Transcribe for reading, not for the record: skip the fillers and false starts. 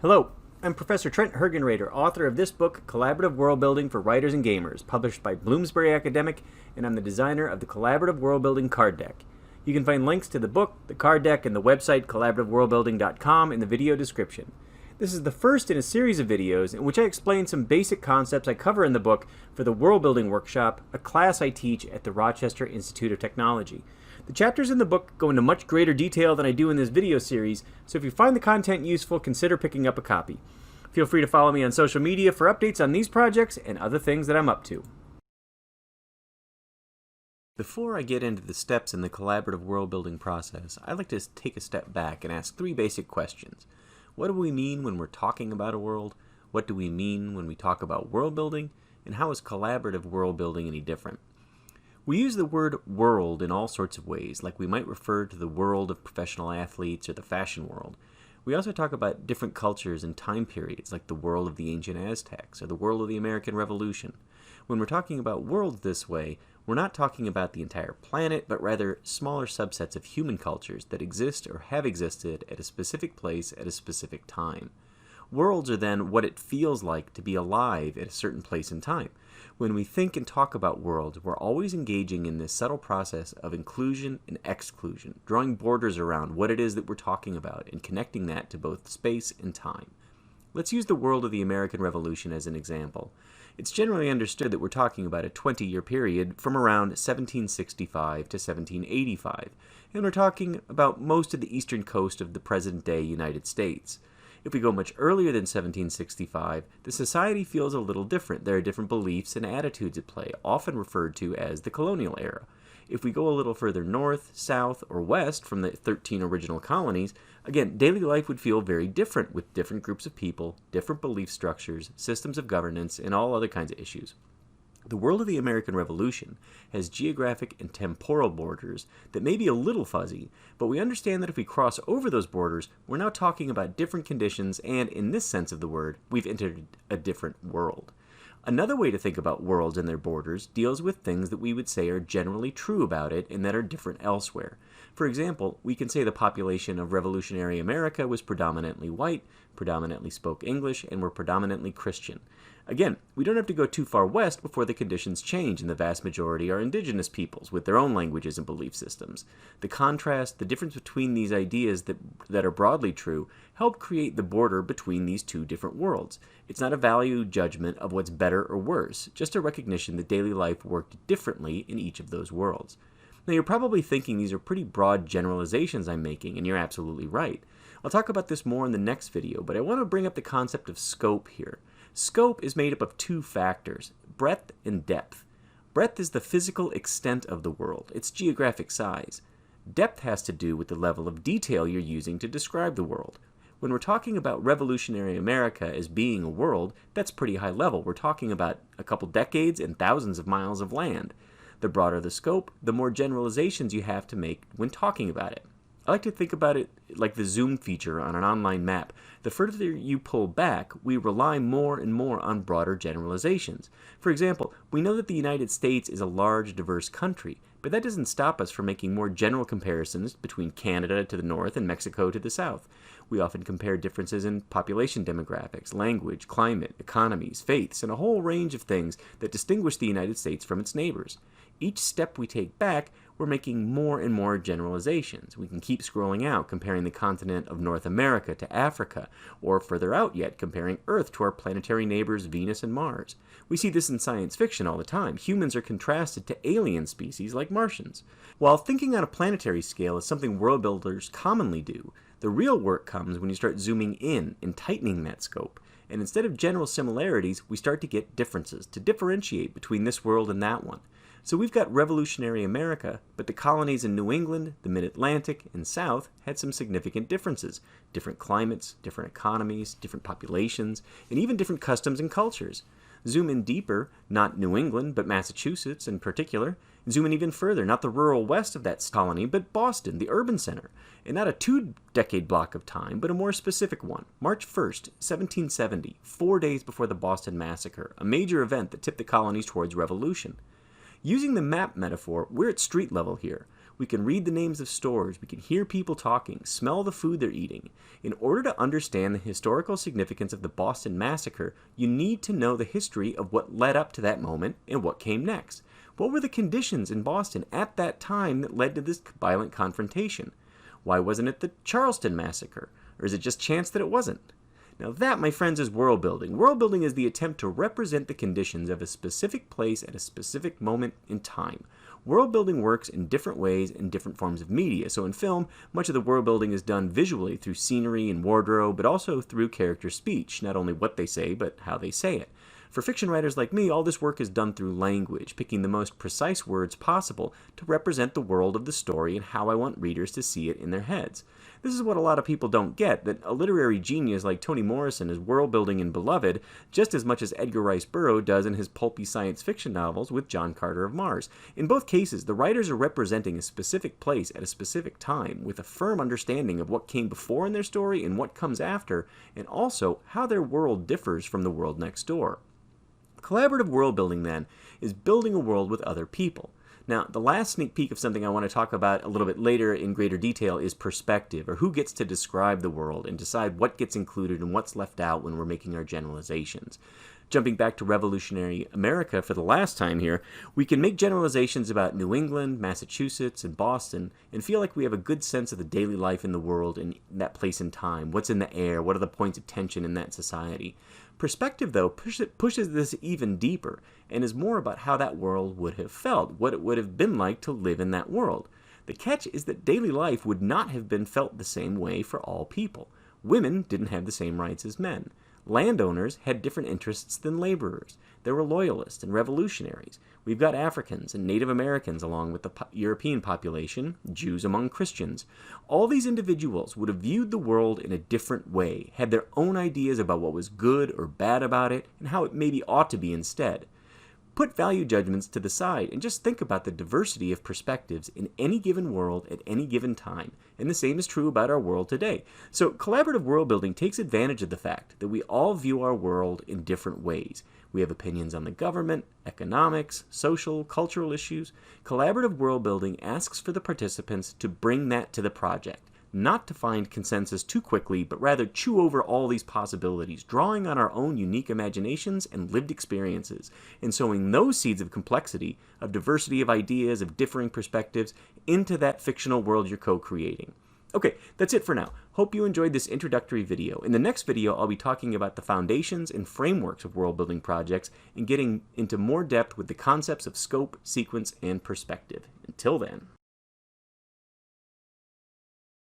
Hello, I'm Professor Trent Hergenrader, author of this book, Collaborative Worldbuilding for Writers and Gamers, published by Bloomsbury Academic, and I'm the designer of the Collaborative Worldbuilding card deck. You can find links to the book, the card deck, and the website collaborativeworldbuilding.com in the video description. This is the first in a series of videos in which I explain some basic concepts I cover in the book for the Worldbuilding Workshop, a class I teach at the Rochester Institute of Technology. The chapters in the book go into much greater detail than I do in this video series, so if you find the content useful, consider picking up a copy. Feel free to follow me on social media for updates on these projects and other things that I'm up to. Before I get into the steps in the collaborative world-building process, I'd like to take a step back and ask three basic questions. What do we mean when we're talking about a world? What do we mean when we talk about world building? And how is collaborative world building any different? We use the word world in all sorts of ways, like we might refer to the world of professional athletes or the fashion world. We also talk about different cultures and time periods, like the world of the ancient Aztecs or the world of the American Revolution. When we're talking about worlds this way, we're not talking about the entire planet, but rather smaller subsets of human cultures that exist or have existed at a specific place at a specific time. Worlds are then what it feels like to be alive at a certain place in time. When we think and talk about worlds, we're always engaging in this subtle process of inclusion and exclusion, drawing borders around what it is that we're talking about and connecting that to both space and time. Let's use the world of the American Revolution as an example. It's generally understood that we're talking about a 20-year period from around 1765 to 1785, and we're talking about most of the eastern coast of the present-day United States. If we go much earlier than 1765, the society feels a little different. There are different beliefs and attitudes at play, often referred to as the colonial era. If we go a little further north, south, or west from the 13 original colonies, again, daily life would feel very different with different groups of people, different belief structures, systems of governance, and all other kinds of issues. The world of the American Revolution has geographic and temporal borders that may be a little fuzzy, but we understand that if we cross over those borders, we're now talking about different conditions, and in this sense of the word, we've entered a different world. Another way to think about worlds and their borders deals with things that we would say are generally true about it and that are different elsewhere. For example, we can say the population of revolutionary America was predominantly white, predominantly spoke English, and were predominantly Christian. Again, we don't have to go too far west before the conditions change, and the vast majority are indigenous peoples with their own languages and belief systems. The contrast, the difference between these ideas that are broadly true, help create the border between these two different worlds. It's not a value judgment of what's better or worse, just a recognition that daily life worked differently in each of those worlds. Now, you're probably thinking these are pretty broad generalizations I'm making, and you're absolutely right. I'll talk about this more in the next video, but I want to bring up the concept of scope here. Scope is made up of two factors, breadth and depth. Breadth is the physical extent of the world, its geographic size. Depth has to do with the level of detail you're using to describe the world. When we're talking about revolutionary America as being a world, that's pretty high level. We're talking about a couple decades and thousands of miles of land. The broader the scope, the more generalizations you have to make when talking about it. I like to think about it like the zoom feature on an online map. The further you pull back, we rely more and more on broader generalizations. For example, we know that the United States is a large, diverse country, but that doesn't stop us from making more general comparisons between Canada to the north and Mexico to the south. We often compare differences in population demographics, language, climate, economies, faiths, and a whole range of things that distinguish the United States from its neighbors. Each step we take back, we're making more and more generalizations. We can keep scrolling out, comparing the continent of North America to Africa, or further out yet, comparing Earth to our planetary neighbors Venus and Mars. We see this in science fiction all the time. Humans are contrasted to alien species like Martians. While thinking on a planetary scale is something world builders commonly do, the real work comes when you start zooming in and tightening that scope. And instead of general similarities, we start to get differences, to differentiate between this world and that one. So we've got revolutionary America, but the colonies in New England, the Mid-Atlantic, and South had some significant differences. Different climates, different economies, different populations, and even different customs and cultures. Zoom in deeper, not New England, but Massachusetts in particular. Zoom in even further, not the rural west of that colony, but Boston, the urban center. And not a two-decade block of time, but a more specific one. March 1st, 1770, 4 days before the Boston Massacre, a major event that tipped the colonies towards revolution. Using the map metaphor, we're at street level here. We can read the names of stores, we can hear people talking, smell the food they're eating. In order to understand the historical significance of the Boston Massacre, you need to know the history of what led up to that moment and what came next. What were the conditions in Boston at that time that led to this violent confrontation? Why wasn't it the Charleston Massacre? Or is it just chance that it wasn't? Now that, my friends, is world building. World building is the attempt to represent the conditions of a specific place at a specific moment in time. World building works in different ways in different forms of media. So in film, much of the world building is done visually through scenery and wardrobe, but also through character speech, not only what they say, but how they say it. For fiction writers like me, all this work is done through language, picking the most precise words possible to represent the world of the story and how I want readers to see it in their heads. This is what a lot of people don't get, that a literary genius like Toni Morrison is world building in Beloved just as much as Edgar Rice Burroughs does in his pulpy science fiction novels with John Carter of Mars. In both cases, the writers are representing a specific place at a specific time with a firm understanding of what came before in their story and what comes after, and also how their world differs from the world next door. Collaborative world building, then, is building a world with other people. Now, the last sneak peek of something I want to talk about a little bit later in greater detail is perspective, or who gets to describe the world and decide what gets included and what's left out when we're making our generalizations. Jumping back to revolutionary America for the last time here, we can make generalizations about New England, Massachusetts, and Boston and feel like we have a good sense of the daily life in the world and that place in time. What's in the air? What are the points of tension in that society? Perspective, though, pushes this even deeper and is more about how that world would have felt, what it would have been like to live in that world. The catch is that daily life would not have been felt the same way for all people. Women didn't have the same rights as men. Landowners had different interests than laborers. There were loyalists and revolutionaries. We've got Africans and Native Americans along with the European population, Jews among Christians. All these individuals would have viewed the world in a different way, had their own ideas about what was good or bad about it, and how it maybe ought to be instead. Put value judgments to the side and just think about the diversity of perspectives in any given world at any given time, and the same is true about our world today. So collaborative world building takes advantage of the fact that we all view our world in different ways. We have opinions on the government, economics, social, cultural issues. Collaborative world building asks for the participants to bring that to the project, not to find consensus too quickly, but rather chew over all these possibilities, drawing on our own unique imaginations and lived experiences, and sowing those seeds of complexity, of diversity of ideas, of differing perspectives, into that fictional world you're co-creating. Okay, that's it for now. Hope you enjoyed this introductory video. In the next video, I'll be talking about the foundations and frameworks of world-building projects and getting into more depth with the concepts of scope, sequence, and perspective. Until then.